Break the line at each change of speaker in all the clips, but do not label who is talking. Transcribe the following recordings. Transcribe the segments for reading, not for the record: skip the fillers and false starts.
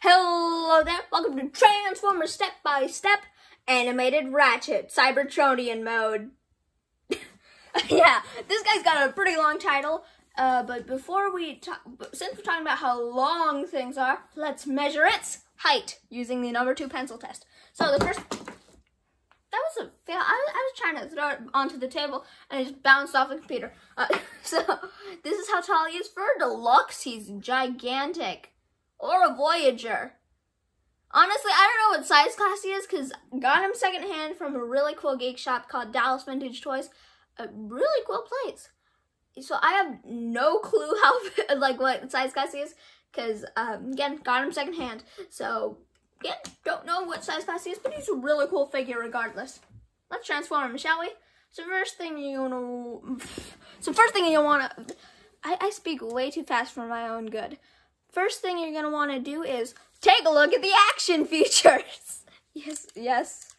Hello there, welcome to Transformers Step-by-Step Animated Ratchet, Cybertronian mode. Yeah, this guy's got a pretty long title, but before we talk, since we're talking about how long things are, let's measure its height using the number 2 pencil test. So the first, that was a fail. I was trying to throw it onto the table and it just bounced off the computer. So this is how tall he is. For a deluxe, he's gigantic. Or a Voyager. Honestly, I don't know what size class he is because got him secondhand from a really cool geek shop called Dallas Vintage Toys. A really cool place. So I have no clue how, what size class he is because, again, got him secondhand. So, again, don't know what size class he is, but he's a really cool figure regardless. Let's transform him, shall we? So first thing you want to, I speak way too fast for my own good. First thing you're going to want to do is take a look at the action features. Yes.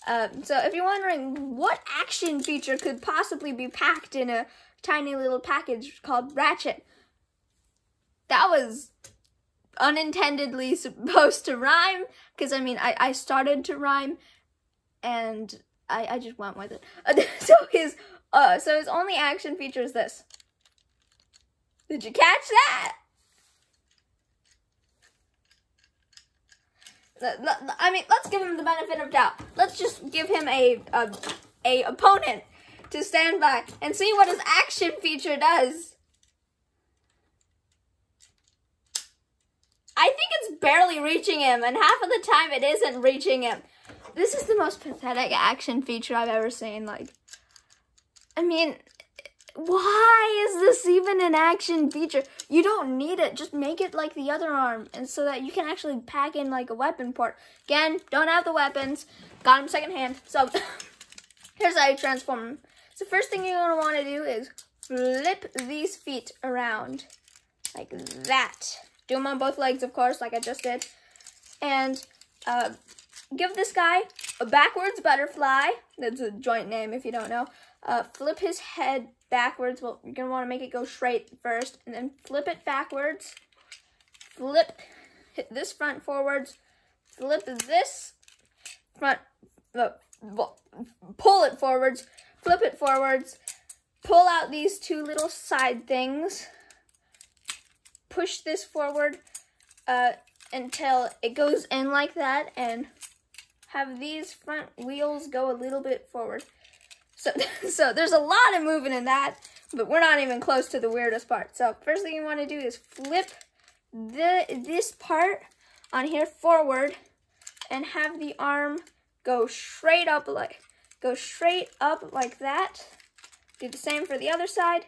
So if you're wondering what action feature could possibly be packed in a tiny little package called Ratchet, that was unintendedly supposed to rhyme, because I started to rhyme and I just went with it. So his only action feature is this. Did you catch that? Let's give him the benefit of doubt. Let's just give him a opponent to stand by and see what his action feature does. I think it's barely reaching him, and half of the time it isn't reaching him. This is the most pathetic action feature I've ever seen. Why is this even an action feature? You don't need it. Just make it like the other arm, and so that you can actually pack in like a weapon port. Again, don't have the weapons. Got him secondhand. So here's how you transform him. So first thing you're going to want to do is flip these feet around like that. Do them on both legs, of course, like I just did. And give this guy a backwards butterfly. That's a joint name if you don't know. Flip his head backwards. Well, you're going to want to make it go straight first, and then flip it backwards. Hit this front forwards. Flip this front, pull it forwards. Flip it forwards. Pull out these two little side things. Push this forward until it goes in like that, and have these front wheels go a little bit forward. So there's a lot of moving in that, but we're not even close to the weirdest part. So first thing you want to do is flip this part on here forward and have the arm go straight up like that. Do the same for the other side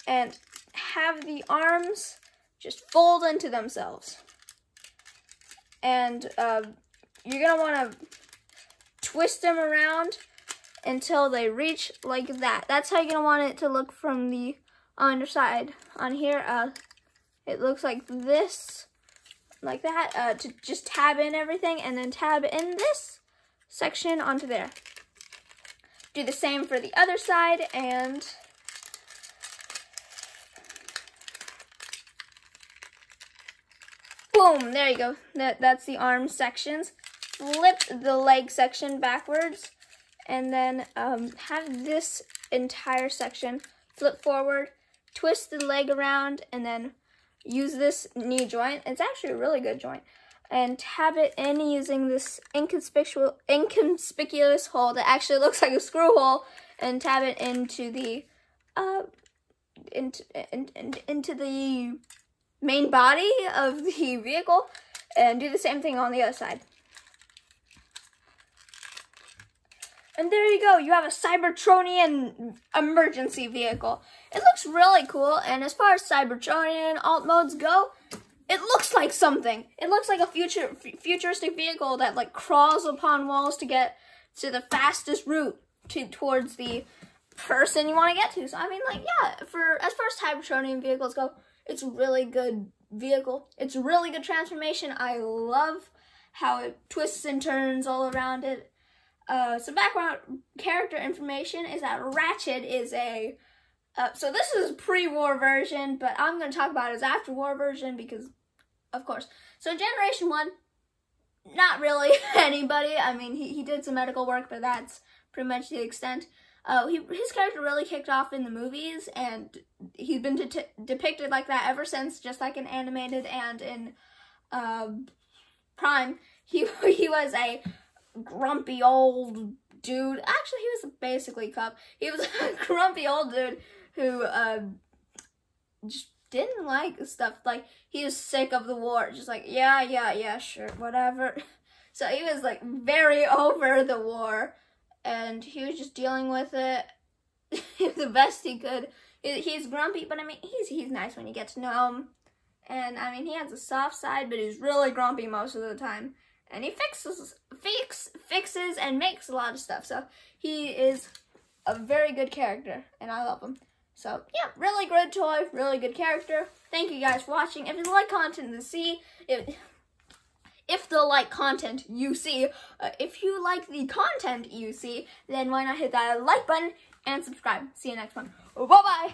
and have the arms just fold into themselves. And you're going to want to twist them around until they reach like that. That's how you're going to want it to look from the underside. On here, it looks like this, like that, to just tab in everything and then tab in this section onto there. Do the same for the other side, and boom, there you go. That's the arm sections. Flip the leg section backwards, and then have this entire section flip forward, twist the leg around, and then use this knee joint. It's actually a really good joint. And tab it in using this inconspicuous hole that actually looks like a screw hole, and tab it into the into the main body of the vehicle, and do the same thing on the other side. And there you go, you have a Cybertronian emergency vehicle. It looks really cool, and as far as Cybertronian alt modes go, it looks like something. It looks like a futuristic vehicle that crawls upon walls to get to the fastest route towards the person you want to get to. So yeah, as far as Cybertronian vehicles go, it's a really good vehicle. It's a really good transformation. I love how it twists and turns all around it. Some background character information is that Ratchet is a, so this is a pre-war version, but I'm going to talk about his after-war version because of course. So Generation 1, not really anybody. I mean, he did some medical work, but that's pretty much the extent. His character really kicked off in the movies, and he's been depicted like that ever since, just like in animated and in Prime. He was a grumpy old dude. Actually, he was basically a cop. He was a grumpy old dude who just didn't like stuff. Like, he was sick of the war. Just like, yeah, sure, whatever. So he was like very over the war, and he was just dealing with it the best he could. He's grumpy, but I mean, he's nice when you get to know him. And I mean, he has a soft side, but he's really grumpy most of the time. And he fixes and makes a lot of stuff. So he is a very good character, and I love him. So yeah, really good toy, really good character. Thank you guys for watching. If you like content to see, if you like the content you see, then why not hit that like button and subscribe. See you next one. Bye bye.